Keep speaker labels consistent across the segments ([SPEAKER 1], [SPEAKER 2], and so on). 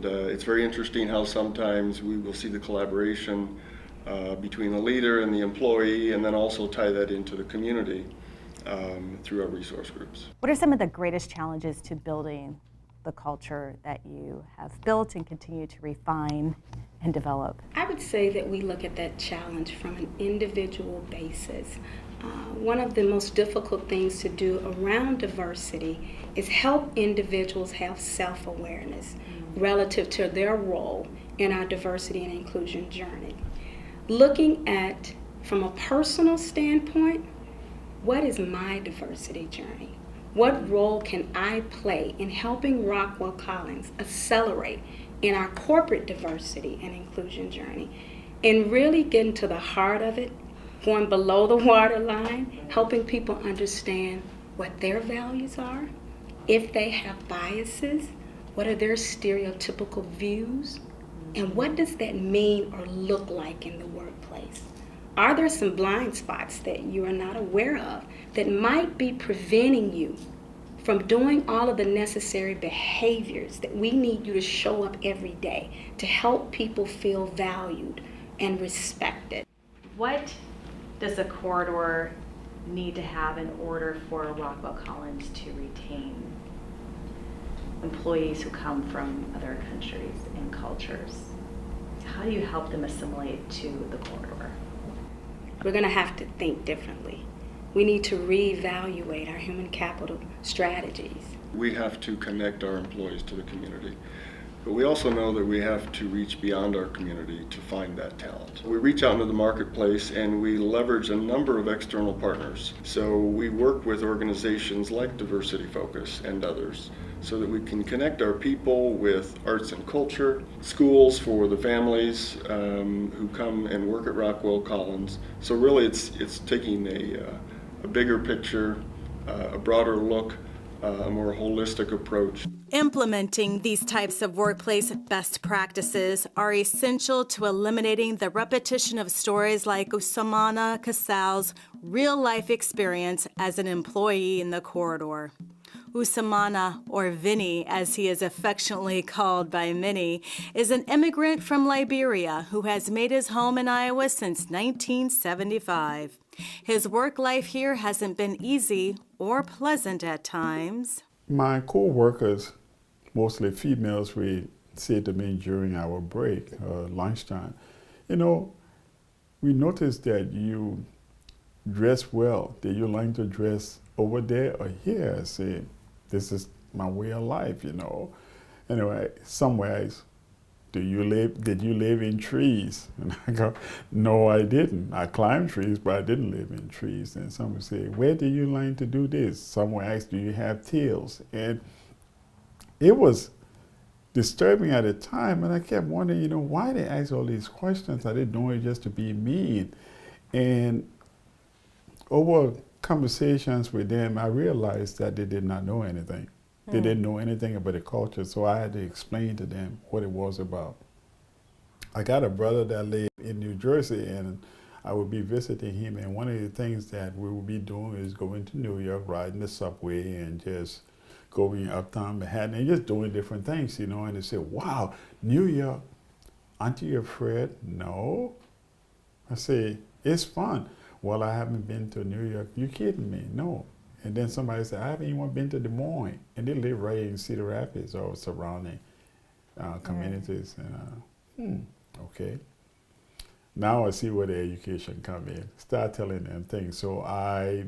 [SPEAKER 1] It's very interesting how sometimes we will see the collaboration between the leader and the employee, and then also tie that into the community through our resource groups.
[SPEAKER 2] What are some of the greatest challenges to building the culture that you have built and continue to refine and develop?
[SPEAKER 3] I would say that we look at that challenge from an individual basis. One of the most difficult things to do around diversity is help individuals have self-awareness relative to their role in our diversity and inclusion journey. Looking at, from a personal standpoint, what is my diversity journey? What role can I play in helping Rockwell Collins accelerate in our corporate diversity and inclusion journey? And really getting to the heart of it, going below the waterline, helping people understand what their values are, if they have biases, what are their stereotypical views, and what does that mean or look like in the workplace? Are there some blind spots that you are not aware of that might be preventing you from doing all of the necessary behaviors that we need you to show up every day to help people feel valued and respected?
[SPEAKER 4] What does a corridor need to have in order for Rockwell Collins to retain employees who come from other countries and cultures? How do you help them assimilate to the corridor?
[SPEAKER 3] We're going to have to think differently. We need to reevaluate our human capital strategies.
[SPEAKER 1] We have to connect our employees to the community. But we also know that we have to reach beyond our community to find that talent. We reach out into the marketplace and we leverage a number of external partners. So we work with organizations like Diversity Focus and others so that we can connect our people with arts and culture, schools for the families who come and work at Rockwell Collins. So really it's taking a bigger picture, a broader look, a more holistic approach.
[SPEAKER 2] Implementing these types of workplace best practices are essential to eliminating the repetition of stories like Usamana Casal's real-life experience as an employee in the corridor. Usamana, or Vinny as he is affectionately called by many, is an immigrant from Liberia who has made his home in Iowa since 1975. His work life here hasn't been easy or pleasant at times.
[SPEAKER 5] My co-workers, mostly females, we say to me during our break, lunchtime, you know, we noticed that you dress well. Did you learn to dress over there or here? I say, this is my way of life, you know. Anyway, somewhere, did you live in trees? And I go, no, I didn't. I climbed trees, but I didn't live in trees. And someone say, where did you learn to do this? Someone asked, do you have tails? And it was disturbing at the time, and I kept wondering, you know, why they ask all these questions? Are they doing it just to be mean? And over conversations with them, I realized that they did not know anything. They didn't know anything about the culture, so I had to explain to them what it was about. I got a brother that lived in New Jersey, and I would be visiting him, and one of the things that we would be doing is going to New York, riding the subway, and just going uptown Manhattan, and just doing different things, you know, and they said, wow, New York, aren't you afraid? No. I say, it's fun. Well, I haven't been to New York. You kidding me? No. And then somebody said, I haven't even been to Des Moines. And they live right in Cedar Rapids or surrounding communities. And okay. Now I see where the education come in. Start telling them things. So I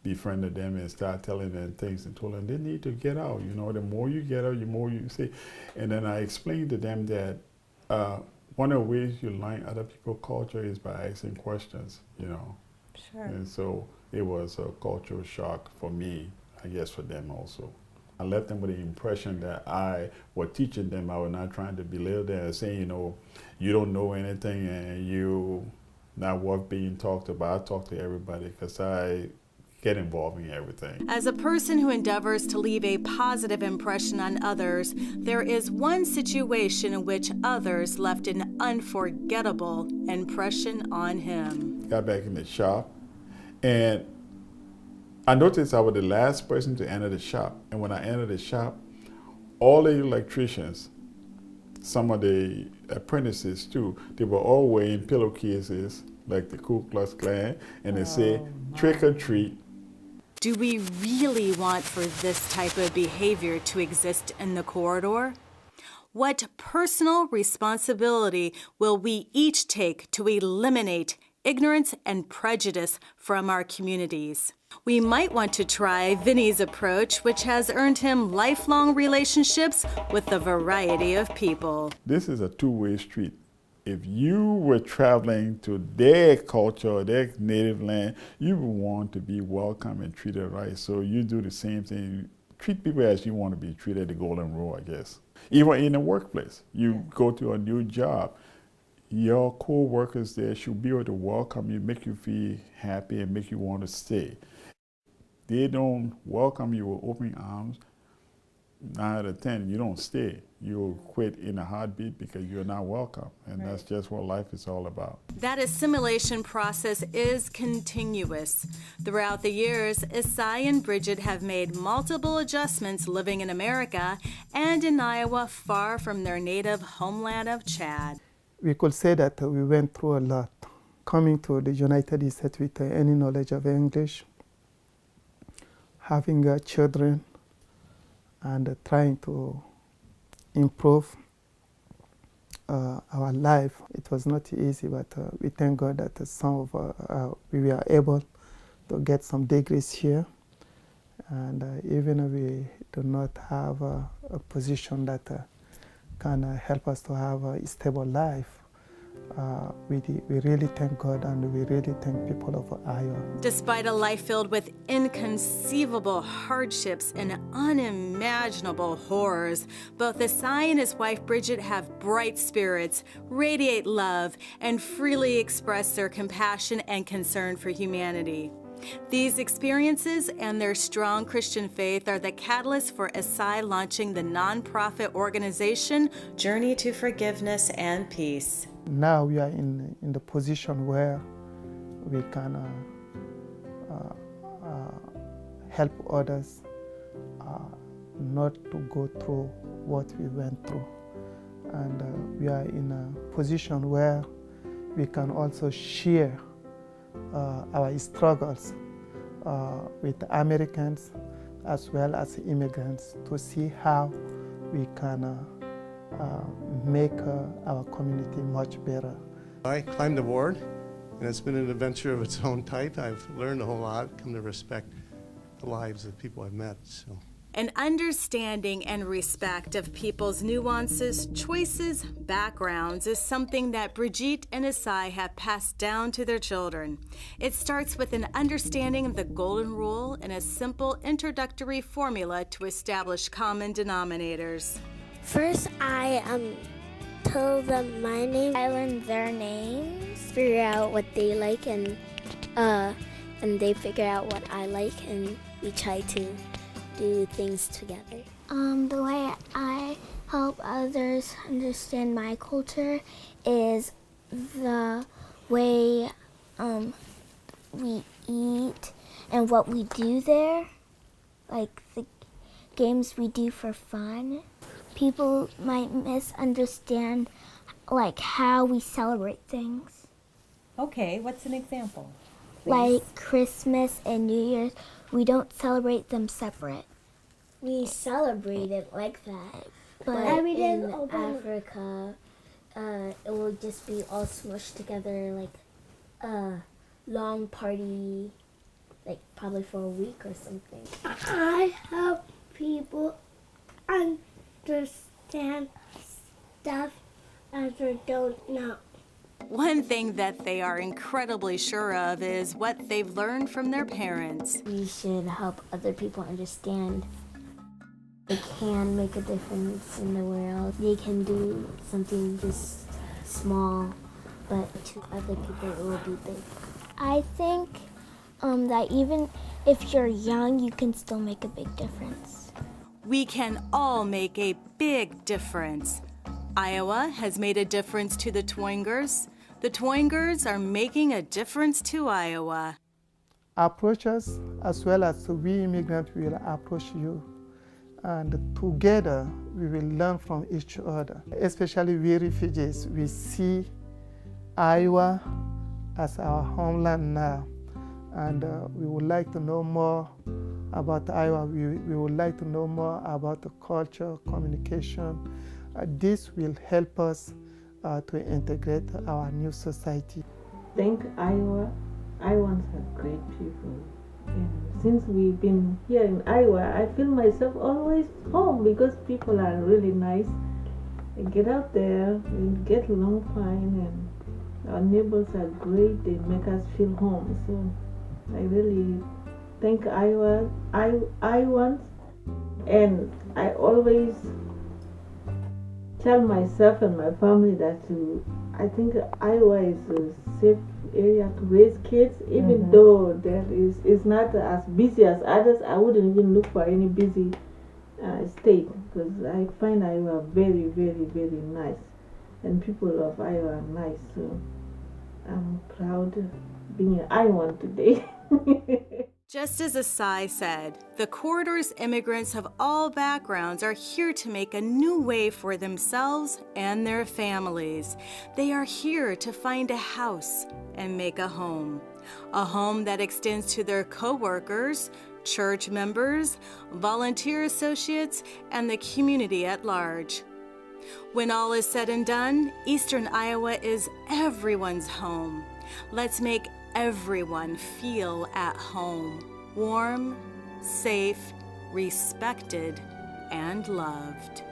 [SPEAKER 5] befriended them and start telling them things and told them they need to get out. You know, the more you get out, the more you see. And then I explained to them that one of the ways you learn other people's culture is by asking questions, you know.
[SPEAKER 2] Sure.
[SPEAKER 5] And so it was a cultural shock for me, I guess for them also. I left them with the impression that I was teaching them. I was not trying to belittle them and saying, you know, you don't know anything and you not worth being talked about. I talk to everybody because I get involved in everything.
[SPEAKER 2] As a person who endeavors to leave a positive impression on others, there is one situation in which others left an unforgettable impression on him.
[SPEAKER 5] Got back in the shop, and I noticed I was the last person to enter the shop. And when I entered the shop, all the electricians some of the apprentices too, they were all wearing pillowcases like the Ku Klux Klan, and they say trick or treat.
[SPEAKER 2] Do we really want for this type of behavior to exist in the corridor? What personal responsibility will we each take to eliminate ignorance and prejudice from our communities? We might want to try Vinny's approach, which has earned him lifelong relationships with a variety of people.
[SPEAKER 5] This is a two-way street. If you were traveling to their culture, their native land, you would want to be welcome and treated right. So you do the same thing. Treat people as you want to be treated, the golden rule, I guess. Even in the workplace, you go to a new job, your co-workers there should be able to welcome you, make you feel happy, and make you want to stay. They don't welcome you with open arms. 9 out of 10, you don't stay. You'll quit in a heartbeat because you're not welcome. And that's just what life is all about.
[SPEAKER 2] That assimilation process is continuous. Throughout the years, Isai and Bridget have made multiple adjustments living in America and in Iowa, far from their native homeland of Chad.
[SPEAKER 6] We could say that we went through a lot. Coming to the United States with any knowledge of English, having children, and trying to improve our life. It was not easy, but we thank God that some of we were able to get some degrees here. And even if we do not have a position that can help us to have a stable life, we really thank God, and we really thank people of Iowa.
[SPEAKER 2] Despite a life filled with inconceivable hardships and unimaginable horrors, both Isai and his wife Bridget have bright spirits, radiate love, and freely express their compassion and concern for humanity. These experiences and their strong Christian faith are the catalyst for Isai launching the nonprofit organization Journey to Forgiveness and Peace.
[SPEAKER 6] Now we are in the position where we can help others not to go through what we went through. And we are in a position where we can also share our struggles with Americans as well as immigrants to see how we can make our community much better.
[SPEAKER 7] I climbed aboard, and it's been an adventure of its own type. I've learned a whole lot, come to respect the lives of people I've met. So.
[SPEAKER 2] An understanding and respect of people's nuances, choices, backgrounds is something that Brigitte and Isai have passed down to their children. It starts with an understanding of the golden rule and a simple introductory formula to establish common denominators.
[SPEAKER 8] First, I tell them my name. I learn their names, figure out what they like, and they figure out what I like, and we try to do things together. The way I help others understand my culture is the way we eat and what we do there, like the games we do for fun. People might misunderstand like how we celebrate things.
[SPEAKER 2] Okay, what's an example? Please.
[SPEAKER 8] Like Christmas and New Year's, we don't celebrate them separate.
[SPEAKER 9] We celebrate it like that,
[SPEAKER 8] But
[SPEAKER 9] in Africa, it will just be all smushed together like a long party, like probably for a week or something.
[SPEAKER 8] I help people understand stuff as they don't know.
[SPEAKER 2] One thing that they are incredibly sure of is what they've learned from their parents.
[SPEAKER 9] We should help other people understand they can make a difference in the world. They can do something just small, but to other people it will be big.
[SPEAKER 8] I think that even if you're young, you can still make a big difference.
[SPEAKER 2] We can all make a big difference. Iowa has made a difference to the Toingar'S. The Toingar'S are making a difference to Iowa.
[SPEAKER 6] Approach us as well as we immigrants will approach you. and together we will learn from each other. Especially we refugees, we see Iowa as our homeland now, and we would like to know more about Iowa. We would like to know more about the culture, communication. This will help us to integrate our new society.
[SPEAKER 10] I think Iowans are great people. And since we've been here in Iowa, I feel myself always home because people are really nice. I get out there, we get along fine, and our neighbors are great. They make us feel home. So I really thank Iowans, and I always tell myself and my family that I think Iowa is a safe area to raise kids, even though it's not as busy as others. I wouldn't even look for any busy state, because I find Iowa very, very, very nice, and people of Iowa are nice. So I'm proud of being an Iowan today.
[SPEAKER 2] Just as Asai said, the corridor's immigrants of all backgrounds are here to make a new way for themselves and their families. They are here to find a house and make a home that extends to their co-workers, church members, volunteer associates, and the community at large. When all is said and done, Eastern Iowa is everyone's home. Let's make everyone feel at home, warm, safe, respected, and loved.